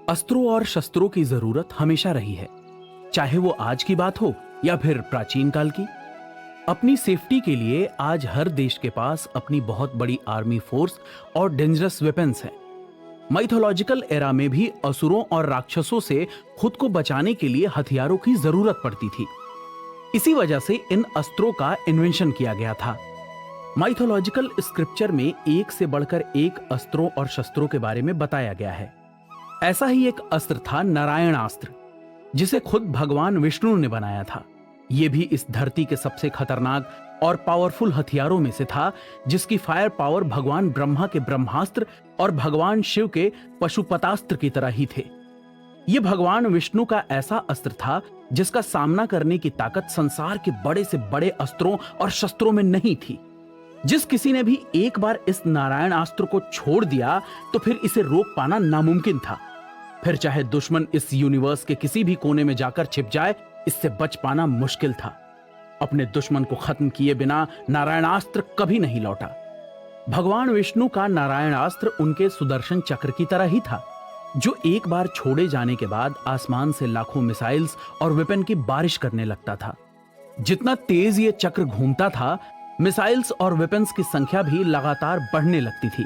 अस्त्रों और शस्त्रों की जरूरत हमेशा रही है, चाहे वो आज की बात हो या फिर प्राचीन काल की। अपनी सेफ्टी के लिए आज हर देश के पास अपनी बहुत बड़ी आर्मी फोर्स और डेंजरस वेपन्स हैं। माइथोलॉजिकल एरा में भी असुरों और राक्षसों से खुद को बचाने के लिए हथियारों की जरूरत पड़ती थी। इसी वजह से इन अस्त्रों का इन्वेंशन किया गया था। माइथोलॉजिकल स्क्रिप्चर में एक से बढ़कर एक अस्त्रों और शस्त्रों के बारे में बताया गया है। ऐसा ही एक अस्त्र था नारायणास्त्र, जिसे खुद भगवान विष्णु ने बनाया था। यह भी इस धरती के सबसे खतरनाक और पावरफुल हथियारों में से था, जिसकी फायर पावर भगवान ब्रह्मा के ब्रह्मास्त्र और भगवान शिव के पशुपतास्त्र की तरह ही थे। यह भगवान विष्णु का ऐसा अस्त्र था जिसका सामना करने की ताकत संसार के बड़े से बड़े अस्त्रों और शस्त्रों में नहीं थी। जिस किसी ने भी एक बार इस नारायणास्त्र को छोड़ दिया तो फिर इसे रोक पाना नामुमकिन था। फिर चाहे दुश्मन इस यूनिवर्स के किसी भी कोने में जाकर छिप जाए, इससे बच पाना मुश्किल था। अपने दुश्मन को खत्म किए बिना नारायणास्त्र कभी नहीं लौटा। भगवान विष्णु का नारायणास्त्र उनके सुदर्शन चक्र की तरह ही था, जो एक बार छोड़े जाने के बाद आसमान से लाखों मिसाइल्स और वेपन की बारिश करने लगता था। जितना तेज ये चक्र घूमता था, मिसाइल्स और वेपन्स की संख्या भी लगातार बढ़ने लगती थी।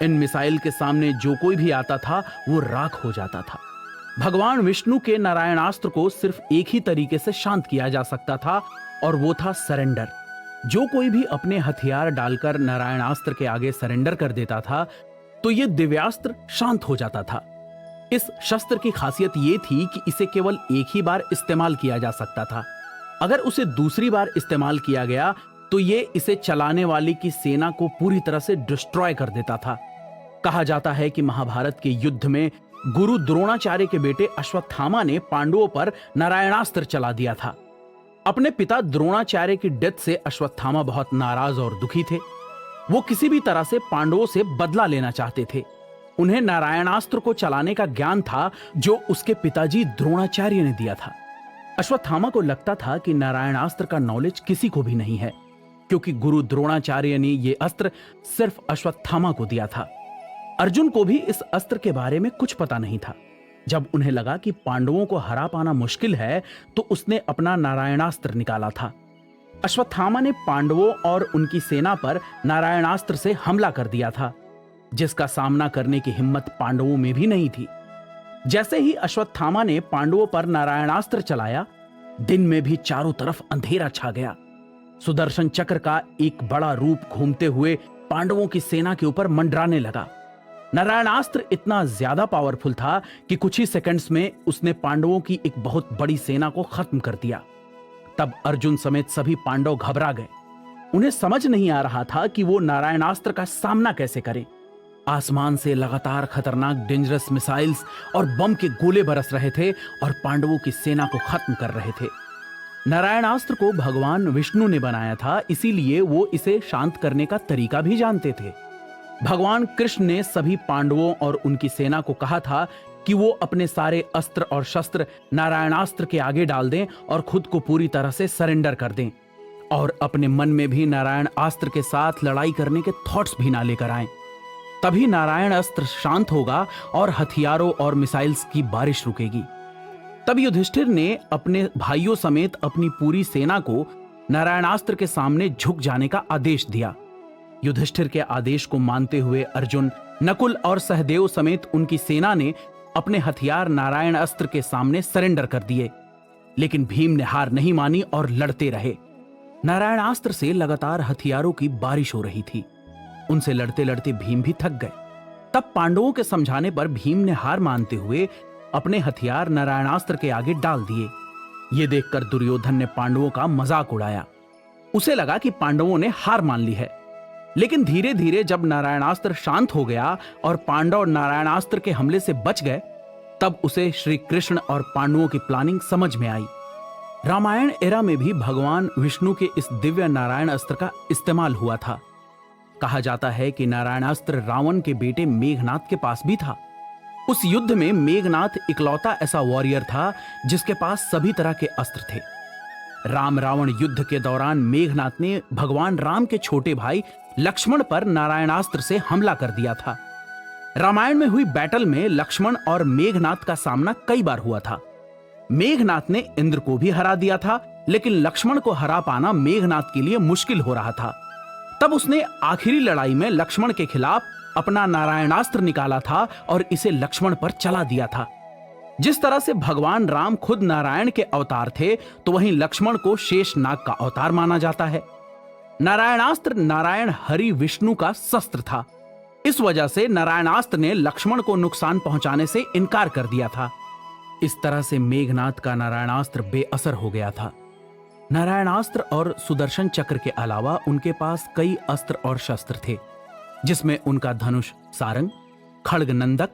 इन मिसाइल के सामने जो कोई भी आता था वो राख हो जाता था। भगवान विष्णु के नारायणास्त्र को सिर्फ एक ही तरीके से शांत किया जा सकता था, और वो था सरेंडर। जो कोई भी अपने हथियार डालकर नारायणास्त्र के आगे सरेंडर कर देता था तो ये दिव्यास्त्र शांत हो जाता था। इस शस्त्र की खासियत ये थी कि इसे केवल एक ही बार इस्तेमाल किया जा सकता था। अगर उसे दूसरी बार इस्तेमाल किया गया तो ये इसे चलाने वाले की सेना को पूरी तरह से डिस्ट्रॉय कर देता था। कहा जाता है कि महाभारत के युद्ध में गुरु द्रोणाचार्य के बेटे अश्वत्थामा ने पांडवों पर नारायणास्त्र चला दिया था। अपने पिता द्रोणाचार्य की डेथ से अश्वत्थामा बहुत नाराज और दुखी थे। वो किसी भी तरह से पांडवों से बदला लेना चाहते थे। उन्हें नारायणास्त्र को चलाने का ज्ञान था जो उसके पिताजी द्रोणाचार्य ने दिया था। अश्वत्थामा को लगता था कि नारायणास्त्र का नॉलेज किसी को भी नहीं है, क्योंकि गुरु द्रोणाचार्य ने यह अस्त्र सिर्फ अश्वत्थामा को दिया था। अर्जुन को भी इस अस्त्र के बारे में कुछ पता नहीं था। जब उन्हें लगा कि पांडवों को हरा पाना मुश्किल है तो उसने अपना नारायणास्त्र निकाला था। अश्वत्थामा ने पांडवों और उनकी सेना पर नारायणास्त्र से हमला कर दिया था, जिसका सामना करने की हिम्मत पांडवों में भी नहीं थी। जैसे ही अश्वत्थामा ने पांडवों पर नारायणास्त्र चलाया, दिन में भी चारों तरफ अंधेरा छा गया। सुदर्शन चक्र का एक बड़ा रूप घूमते हुए पांडवों की सेना के ऊपर मंडराने लगा। नारायणास्त्र इतना ज्यादा पावरफुल था कि कुछ ही सेकंड्स में उसने पांडवों की एक बहुत बड़ी सेना को खत्म कर दिया। तब अर्जुन समेत सभी पांडव घबरा गए। उन्हें समझ नहीं आ रहा था कि वो नारायणास्त्र का सामना कैसे करें। आसमान से लगातार खतरनाक डेंजरस मिसाइल्स और बम के गोले बरस रहे थे और पांडवों की सेना को खत्म कर रहे थे। नारायणास्त्र को भगवान विष्णु ने बनाया था, इसीलिए वो इसे शांत करने का तरीका भी जानते थे। भगवान कृष्ण ने सभी पांडवों और उनकी सेना को कहा था कि वो अपने सारे अस्त्र और शस्त्र नारायणास्त्र के आगे डाल दें और खुद को पूरी तरह से सरेंडर कर दें, और अपने मन में भी नारायण अस्त्र के साथ लड़ाई करने के थॉट्स भी ना लेकर आएं। तभी नारायण अस्त्र शांत होगा और हथियारों और मिसाइल्स की बारिश रुकेगी। तब युधिष्ठिर ने अपने भाइयों समेत अपनी पूरी सेना को नारायणास्त्र के सामने झुक जाने का आदेश दिया। युधिष्ठिर के आदेश को मानते हुए अर्जुन, नकुल और सहदेव समेत उनकी सेना ने अपने हथियार नारायण अस्त्र के सामने सरेंडर कर दिए। लेकिन भीम ने हार नहीं मानी और लड़ते रहे। नारायणास्त्र से लगातार हथियारों की बारिश हो रही थी। उनसे लड़ते लड़ते भीम भी थक गए। तब पांडवों के समझाने पर भीम ने हार मानते हुए अपने हथियार नारायणास्त्र के आगे डाल दिए। ये देखकर दुर्योधन ने पांडवों का मजाक उड़ाया। उसे लगा कि पांडवों ने हार मान ली है। लेकिन धीरे धीरे जब नारायणास्त्र शांत हो गया और पांडव नारायणास्त्र के हमले से बच गए, तब उसे श्री कृष्ण और पांडवों की प्लानिंग समझ में आई। रामायण एरा में भी भगवान विष्णु के इस दिव्य नारायण अस्त्र का इस्तेमाल हुआ था। कहा जाता है कि नारायणास्त्र रावण के बेटे मेघनाथ के पास भी था। उस युद्ध में मेघनाथ इकलौता ऐसा वॉरियर था जिसके पास सभी तरह के अस्त्र थे। राम रावण युद्ध के दौरान मेघनाथ ने भगवान राम के छोटे भाई लक्ष्मण पर नारायणास्त्र से हमला कर दिया था। रामायण में हुई बैटल में लक्ष्मण और मेघनाथ का सामना कई बार हुआ था। मेघनाथ ने इंद्र को भी हरा दिया था, लेकिन लक्ष्मण को हरा पाना मेघनाथ के लिए मुश्किल हो रहा था। तब उसने आखिरी लड़ाई में लक्ष्मण के खिलाफ अपना नारायणास्त्र निकाला था और इसे लक्ष्मण पर चला दिया था। जिस तरह से भगवान राम खुद नारायण के अवतार थे, तो वहीं लक्ष्मण को शेषनाग का अवतार माना जाता है। नारायणास्त्र नारायण हरि विष्णु का शस्त्र था। इस वजह से नारायणास्त्र ने लक्ष्मण को नुकसान पहुंचाने से इनकार कर दिया था। इस तरह से मेघनाथ का नारायणास्त्र बेअसर हो गया था। नारायणास्त्र और सुदर्शन चक्र के अलावा उनके पास कई अस्त्र और शस्त्र थे, जिसमें उनका धनुष सारंग, खड्ग नंदक,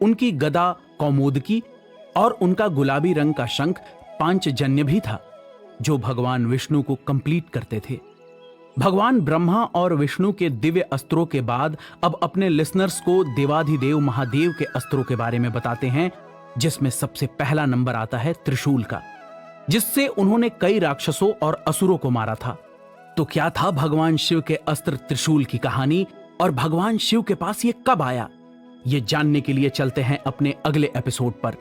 उनकी गदा कौमुदकी और उनका गुलाबी रंग का शंख पांचजन्य भी था, जो भगवान विष्णु को कंप्लीट करते थे। भगवान ब्रह्मा और विष्णु के दिव्य अस्त्रों के बाद अब अपने लिसनर्स को देवाधिदेव महादेव के अस्त्रों के बारे में बताते हैं, जिसमें सबसे पहला नंबर आता है त्रिशूल का, जिससे उन्होंने कई राक्षसों और असुरों को मारा था। तो क्या था भगवान शिव के अस्त्र त्रिशूल की कहानी और भगवान शिव के पास ये कब आया? ये जानने के लिए चलते हैं अपने अगले एपिसोड पर।